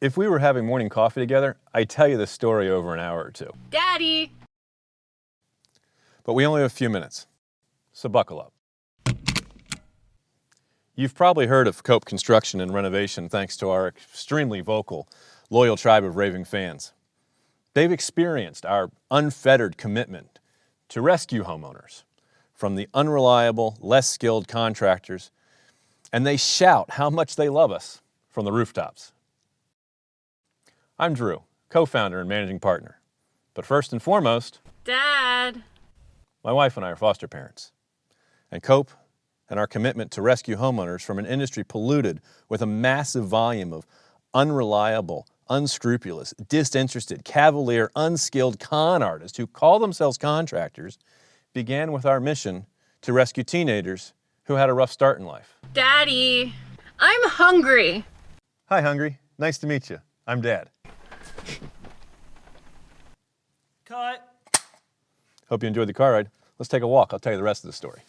If we were having morning coffee together, I'd tell you this story over an hour or two. Daddy! But we only have a few minutes, so buckle up. You've probably heard of COPE Construction and Renovation thanks to our extremely vocal, loyal tribe of raving fans. They've experienced our unfettered commitment to rescue homeowners from the unreliable, less skilled contractors, and they shout how much they love us from the rooftops. I'm Drew, co-founder and managing partner. But first and foremost, Dad! my wife and I are foster parents. And COPE and our commitment to rescue homeowners from an industry polluted with a massive volume of unreliable, unscrupulous, disinterested, cavalier, unskilled con artists who call themselves contractors began with our mission to rescue teenagers who had a rough start in life. Daddy! I'm hungry! Hi, Hungry. Nice to meet you. I'm Dad. Cut. Hope you enjoyed the car ride. Let's take a walk. I'll tell you the rest of the story.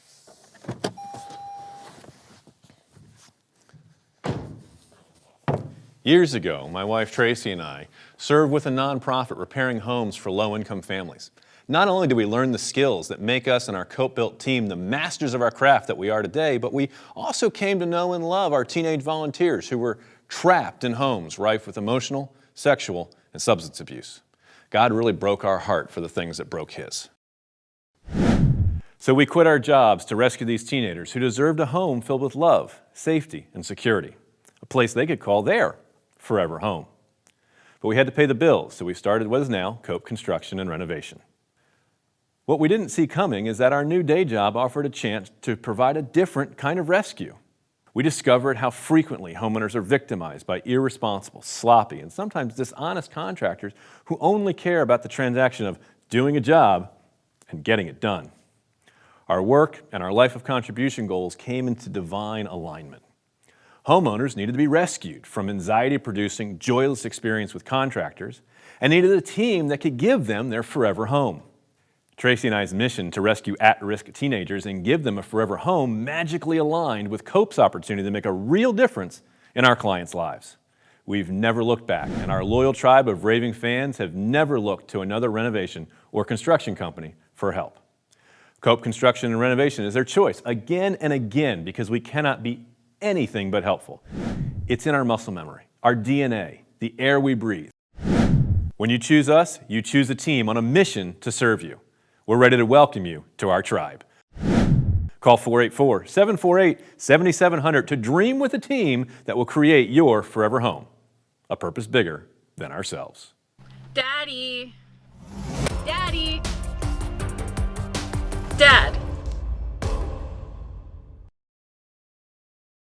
Years ago, my wife Tracey and I served with a nonprofit repairing homes for low-income families. Not only did we learn the skills that make us and our COPE-built team the masters of our craft that we are today, but we also came to know and love our teenage volunteers who were trapped in homes rife with emotional, sexual, and substance abuse. God really broke our heart for the things that broke His. So we quit our jobs to rescue these teenagers who deserved a home filled with love, safety, and security, a place they could call their forever home. But we had to pay the bills, so we started what is now COPE Construction and Renovation. What we didn't see coming is that our new day job offered a chance to provide a different kind of rescue. We discovered how frequently homeowners are victimized by irresponsible, sloppy, and sometimes dishonest contractors who only care about the transaction of doing a job and getting it done. Our work and our life of contribution goals came into divine alignment. Homeowners needed to be rescued from anxiety-producing, joyless experience with contractors and needed a team that could give them their forever home. Tracey and I's mission to rescue at-risk teenagers and give them a forever home magically aligned with COPE's opportunity to make a real difference in our clients' lives. We've never looked back, and our loyal tribe of raving fans have never looked to another renovation or construction company for help. COPE Construction and Renovation is their choice again and again because we cannot be anything but helpful. It's in our muscle memory, our DNA, the air we breathe. When you choose us, you choose a team on a mission to serve you. We're ready to welcome you to our tribe. Call 484-748-7700 to dream with a team that will create your forever home, a purpose bigger than ourselves. Daddy!